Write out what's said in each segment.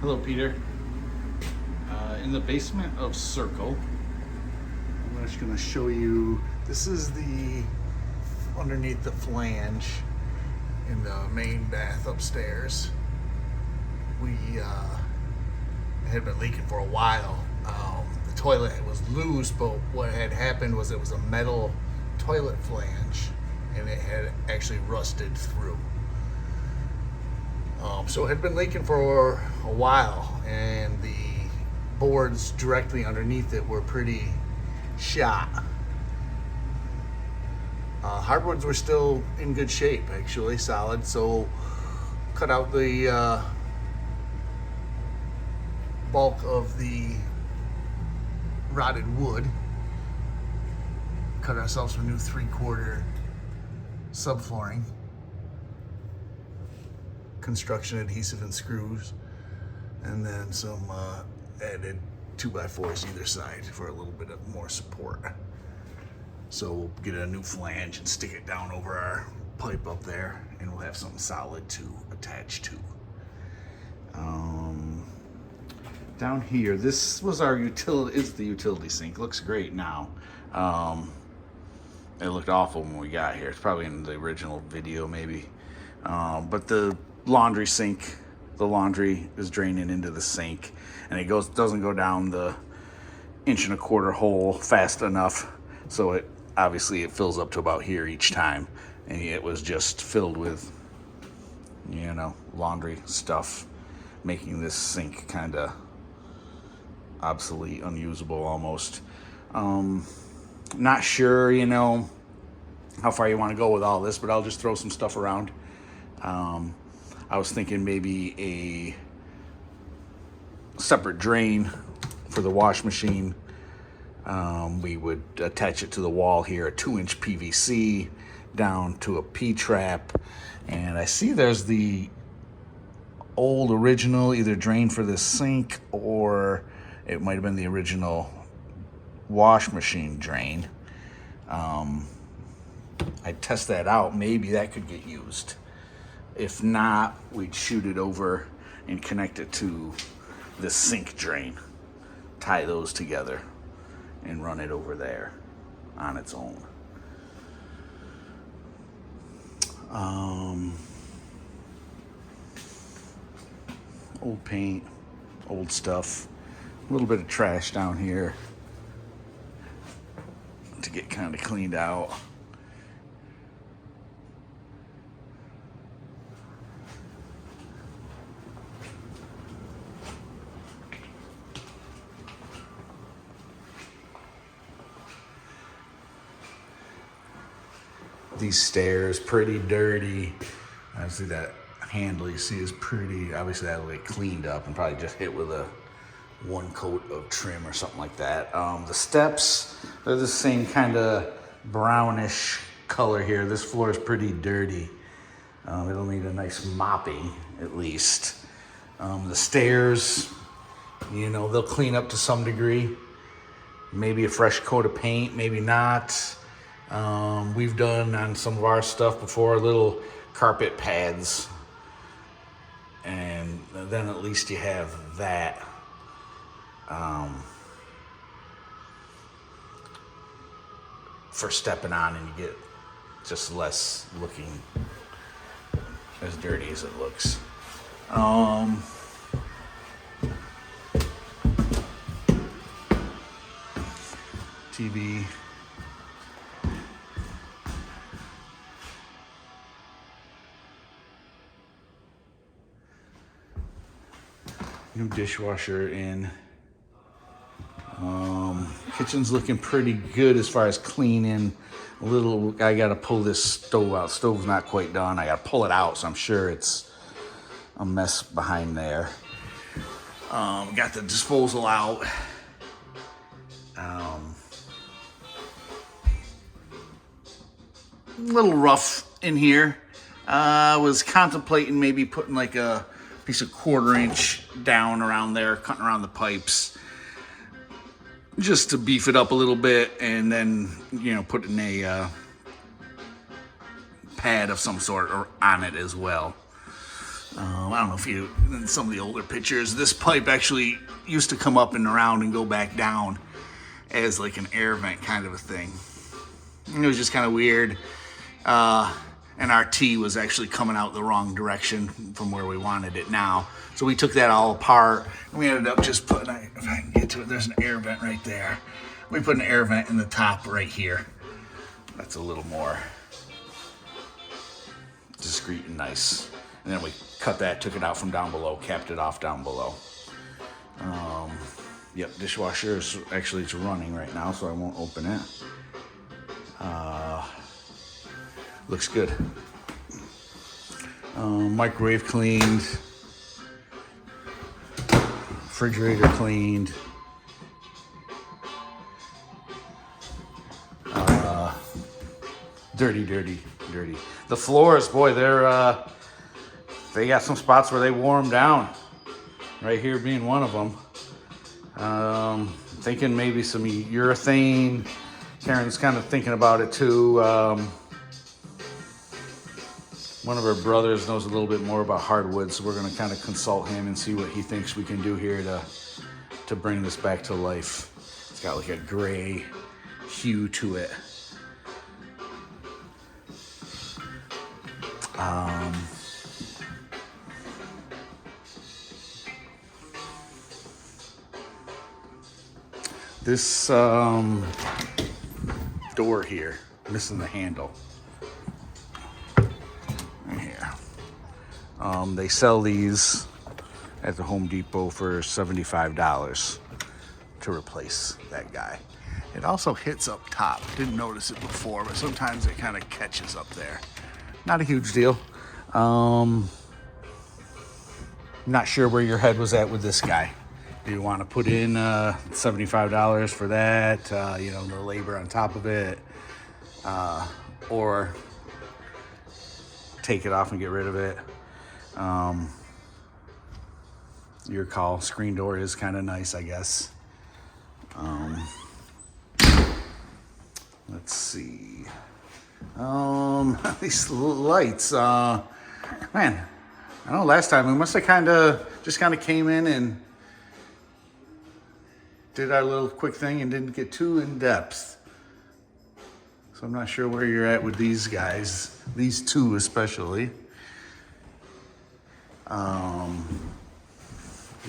Hello, Peter. In the basement of Circle, I'm just going to show you. This is the underneath the flange in the main bath upstairs. We had been leaking for a while. The toilet was loose, but what had happened was it was a metal toilet flange, and it had actually rusted through. So it had been leaking for a while, and the boards directly underneath it were pretty shot. Hardwoods were still in good shape, actually, solid. So cut out the bulk of the rotted wood. Cut ourselves some new 3/4 subflooring. Construction adhesive and screws, and then some added 2x4s either side for a little bit of more support. So we'll get a new flange and stick it down over our pipe up there, and we'll have something solid to attach to. Down here, this was our utility. Is the utility sink. Looks great now. It looked awful when we got here. It's probably in the original video, maybe. But the laundry sink, the laundry is draining into the sink, and it doesn't go down the 1.25-inch hole fast enough, so it obviously it fills up to about here each time, and it was just filled with laundry stuff, making this sink kind of obsolete, unusable almost. Not sure how far you want to go with all this, but I'll just throw some stuff around. I was thinking maybe a separate drain for the wash machine. We would attach it to the wall here, a 2-inch PVC down to a P-trap. And I see there's the old original either drain for this sink, or it might have been the original wash machine drain. I'd test that out. Maybe that could get used. If not, we'd shoot it over and connect it to the sink drain, tie those together, and run it over there on its own. Old paint, old stuff, a little bit of trash down here to get kind of cleaned out. These stairs, pretty dirty. Obviously that handle you see is pretty, obviously that'll get cleaned up and probably just hit with a 1 coat of trim or something like that. The steps, they're the same kind of brownish color here. This floor is pretty dirty. It'll need a nice mopping at least. The stairs, they'll clean up to some degree. Maybe a fresh coat of paint, maybe not. We've done on some of our stuff before little carpet pads, and then at least you have that. For stepping on, and you get just less looking as dirty as it looks. TV. New dishwasher in. Kitchen's looking pretty good as far as cleaning. I gotta pull this stove out. Stove's not quite done. I gotta pull it out, so I'm sure it's a mess behind there. Got the disposal out. A little rough in here. I was contemplating maybe putting like a piece of 1/4 inch down around there, cutting around the pipes, just to beef it up a little bit, and then putting a pad of some sort on it as well. I don't know if you, in some of the older pictures, this pipe actually used to come up and around and go back down as like an air vent kind of a thing. And it was just kind of weird. And our T was actually coming out the wrong direction from where we wanted it now. So we took that all apart and we ended up just putting, if I can get to it, there's an air vent right there. We put an air vent in the top right here. That's a little more discreet and nice. And then we cut that, took it out from down below, capped it off down below. Yep, dishwasher is actually, it's running right now, so I won't open it. Looks good. Microwave cleaned. Refrigerator cleaned. Dirty. The floors, boy, they got some spots where they wore them down. Right here being one of them. Thinking maybe some urethane. Karen's kind of thinking about it too. One of her brothers knows a little bit more about hardwood, so we're going to kind of consult him and see what he thinks we can do here to bring this back to life. It's got like a gray hue to it. This door here, missing the handle. Right here. They sell these at the Home Depot for $75 to replace that guy. It also hits up top. Didn't notice it before, but sometimes it kind of catches up there. Not a huge deal. Not sure where your head was at with this guy. Do you want to put in $75 for that? The labor on top of it, or take it off and get rid of it. Your call. Screen door is kind of nice, I guess. Let's see. These lights. Man, I know last time we must have just came in and did our little quick thing and didn't get too in depth. So I'm not sure where you're at with these guys, these two especially. We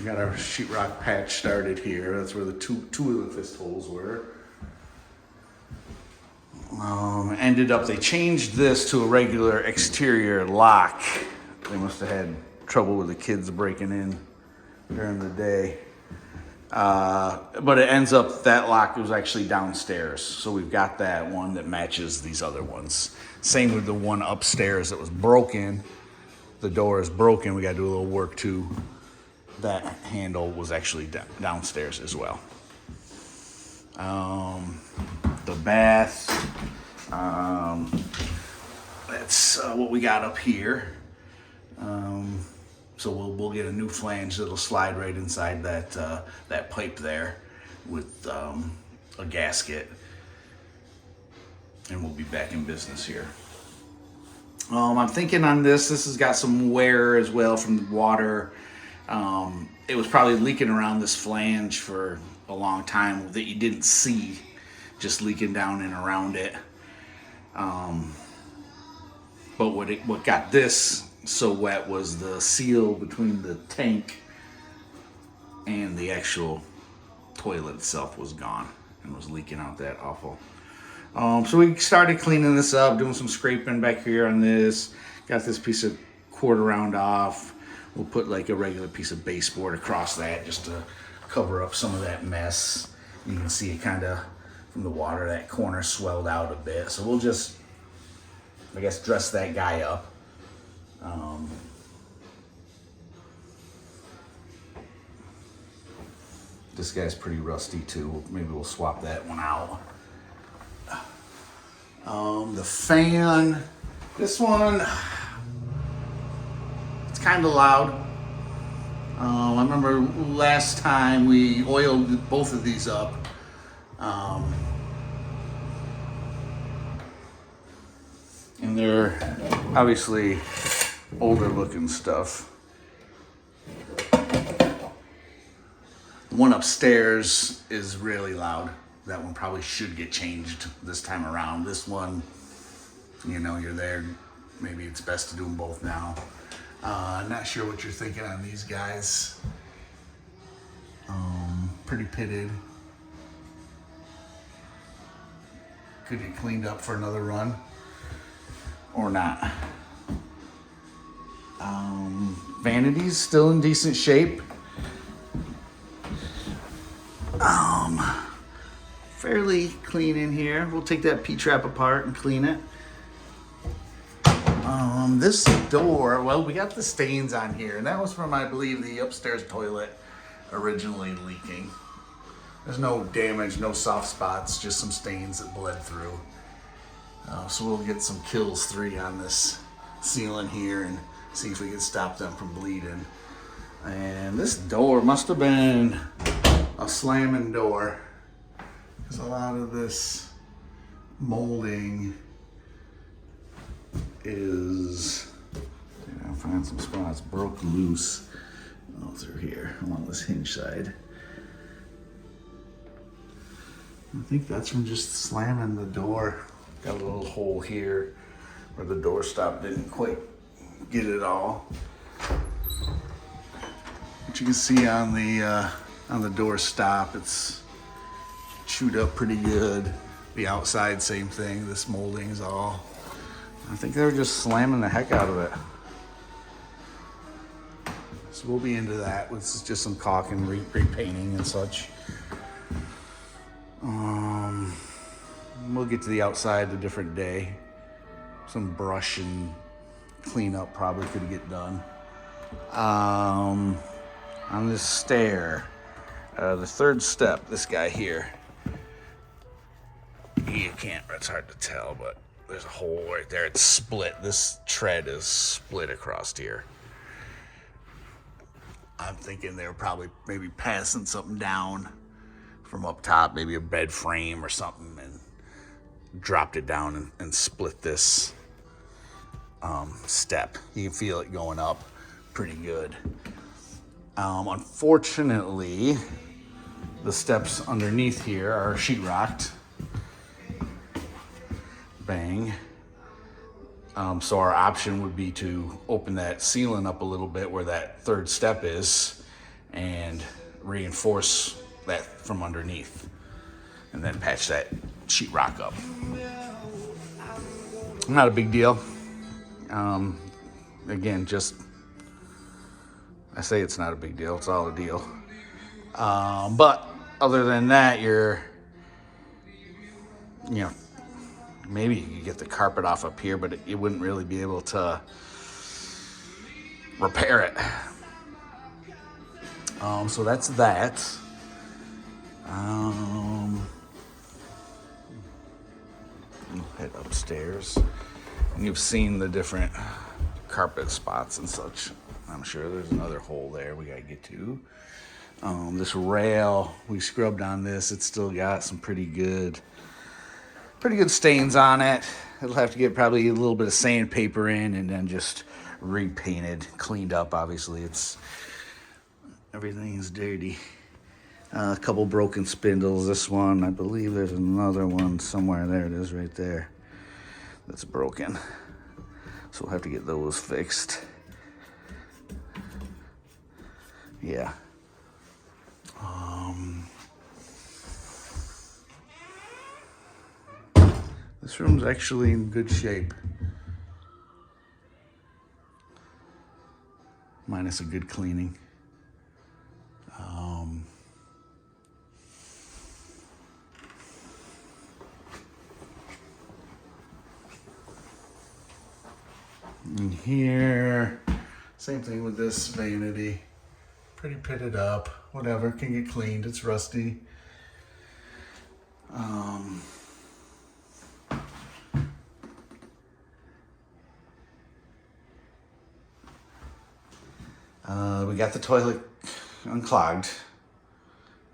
got our sheetrock patch started here. That's where the two of the fist holes were. They changed this to a regular exterior lock. They must have had trouble with the kids breaking in during the day. But it ends up, that lock was actually downstairs. So we've got that one that matches these other ones. Same with the one upstairs that was broken. The door is broken. We got to do a little work too. That handle was actually downstairs as well. The bath. That's what we got up here. So we'll get a new flange that'll slide right inside that pipe there with a gasket, and we'll be back in business here. I'm thinking on this has got some wear as well from the water. It was probably leaking around this flange for a long time that you didn't see, just leaking down and around it. But what got this so wet was the seal between the tank and the actual toilet itself was gone and was leaking out that awful. So we started cleaning this up, doing some scraping back here on this. Got this piece of quarter round off. We'll put like a regular piece of baseboard across that just to cover up some of that mess. You can see it kind of from the water, that corner swelled out a bit. So we'll just, I guess, dress that guy up. This guy's pretty rusty too. Maybe we'll swap that one out. The fan, this one, it's kind of loud. I remember last time we oiled both of these up. And they're obviously older looking stuff. One upstairs is really loud. That one probably should get changed this time around. This one, you know, you're there. Maybe it's best to do them both now. Not sure what you're thinking on these guys. Pretty pitted. Could get cleaned up for another run or not. Vanity's still in decent shape. Fairly clean in here. We'll take that P-trap apart and clean it. This door, well, we got the stains on here, and that was from, I believe, the upstairs toilet originally leaking. There's no damage, no soft spots, just some stains that bled through. So we'll get some Kills 3 on this sealant here and see if we can stop them from bleeding. And this door must have been a slamming door, because a lot of this molding is, I'll find some spots, broke loose all through here along this hinge side. I think that's from just slamming the door. Got a little hole here where the door stop didn't quite get it all. But you can see on the door stop, it's chewed up pretty good. The outside, same thing. This molding is all. I think they were just slamming the heck out of it. So we'll be into that. This is just some caulking, repainting and such. We'll get to the outside a different day. Some brush and cleanup probably could get done. On this stair, the third step, this guy here, you can't, it's hard to tell, but there's a hole right there. It's split. This tread is split across here. I'm thinking they were probably maybe passing something down from up top, maybe a bed frame or something, and dropped it down and split this step. You can feel it going up pretty good. Unfortunately, the steps underneath here are sheetrocked. Bang. So our option would be to open that sealant up a little bit where that third step is and reinforce that from underneath and then patch that sheetrock up. Not a big deal. Again, just, I say it's not a big deal, it's all a deal. But other than that, maybe you could get the carpet off up here, but you wouldn't really be able to repair it. So that's that. We'll head upstairs. And you've seen the different carpet spots and such. I'm sure there's another hole there we gotta get to. This rail, we scrubbed on this. It's still got some pretty good stains on it. It'll have to get probably a little bit of sandpaper in and then just repainted, cleaned up. Obviously, everything is dirty. A couple broken spindles. This one, I believe there's another one somewhere. There it is right there. That's broken. So we'll have to get those fixed. Yeah. This room's actually in good shape. Minus a good cleaning. In here, same thing with this vanity. Pretty pitted up, whatever, can get cleaned, it's rusty. We got the toilet unclogged.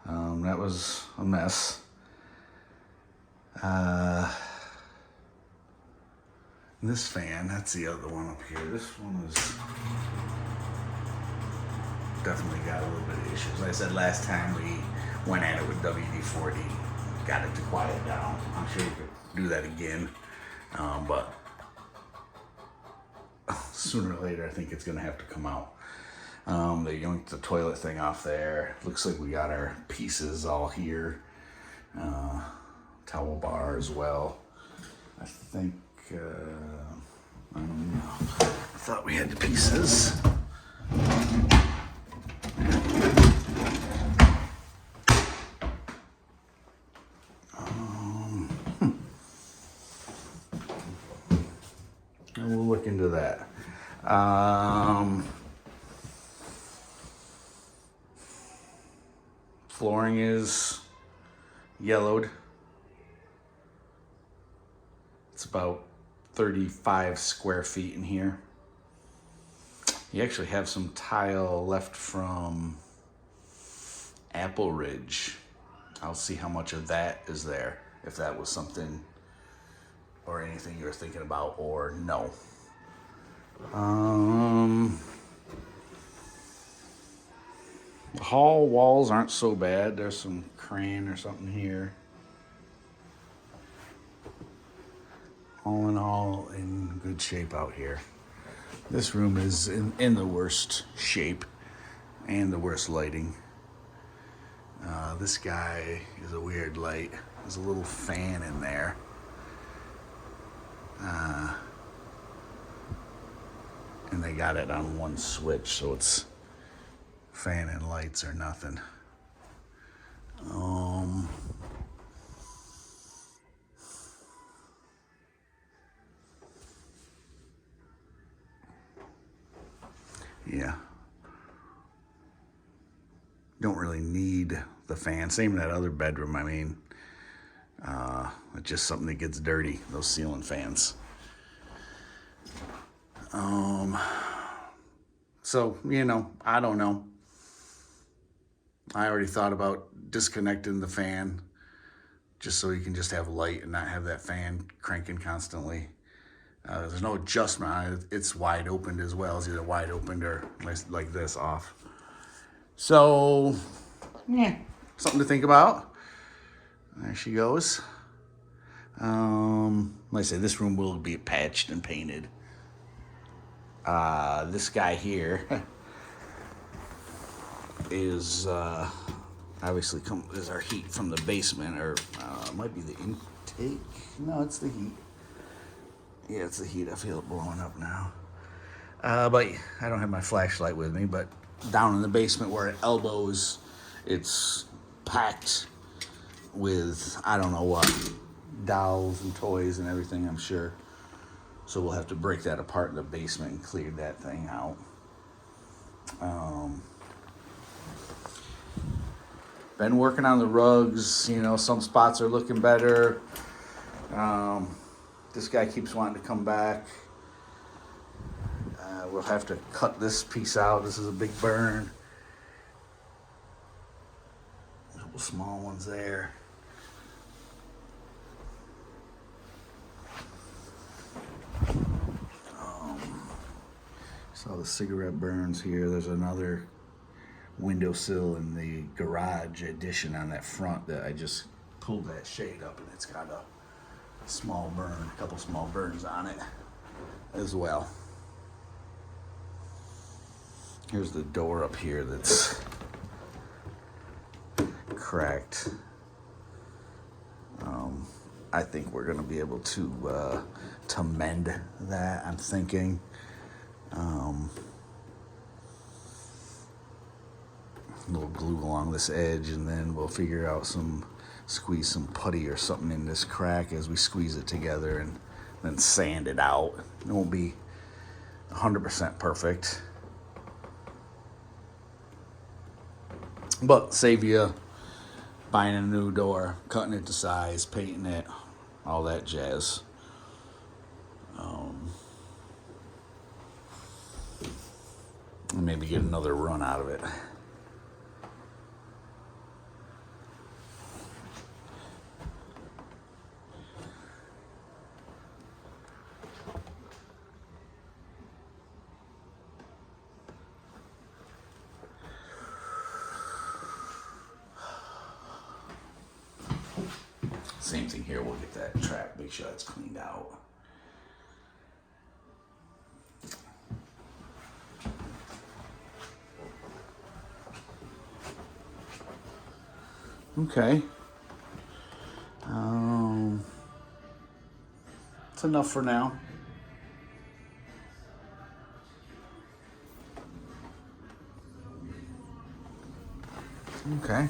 That was a mess. This fan, that's the other one up here. This one was definitely got a little bit of issues. Like I said, last time we went at it with WD-40, got it to quiet down. I'm sure we could do that again, but sooner or later I think it's gonna have to come out. They yoinked the toilet thing off there. Looks like we got our pieces all here. Towel bar as well. I think, I don't know. I thought we had the pieces. We'll look into that. Flooring is yellowed. It's about 35 square feet in here. You actually have some tile left from Apple Ridge. I'll see how much of that is there, if that was something or anything you're thinking about, or no. The hall walls aren't so bad. There's some crayon or something here. All in all, in good shape out here. This room is in the worst shape and the worst lighting. This guy is a weird light. There's a little fan in there. And they got it on one switch, so it's fan and lights or nothing. Yeah. Don't really need the fan. Same in that other bedroom. I mean, it's just something that gets dirty, those ceiling fans. So, you know, I don't know. I already thought about disconnecting the fan just so you can just have light and not have that fan cranking constantly. There's no adjustment on it. It's wide opened as well. It's either wide opened or like this off. So, yeah, something to think about. There she goes. Like I say, this room will be patched and painted. This guy here is obviously is our heat from the basement, or it might be the intake. No, it's the heat. Yeah, it's the heat. I feel it blowing up now. But I don't have my flashlight with me, but down in the basement where it elbows, it's packed with, I don't know what, dolls and toys and everything, I'm sure. So we'll have to break that apart in the basement and clear that thing out. Been working on the rugs. You know, some spots are looking better. This guy keeps wanting to come back. We'll have to cut this piece out. This is a big burn. A couple small ones there. Saw the cigarette burns here. There's another windowsill in the garage addition on that front that I just pulled that shade up, and it's got a small burn, a couple small burns on it as well. Here's the door up here that's cracked. I think we're gonna be able to mend that, I'm thinking. A little glue along this edge, and then we'll figure out squeeze some putty or something in this crack as we squeeze it together, and then sand it out. It won't be 100% perfect, but save you buying a new door, cutting it to size, painting it, all that jazz. And maybe get another run out of it. Same thing here. We'll get that track, make sure that's cleaned out. Okay. That's enough for now. Okay.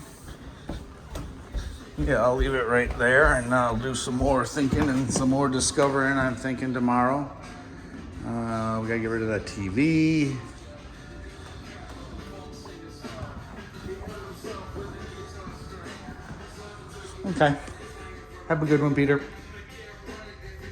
Yeah, I'll leave it right there, and I'll do some more thinking and some more discovering. I'm thinking tomorrow. We gotta get rid of that TV. Okay. Have a good one, Peter.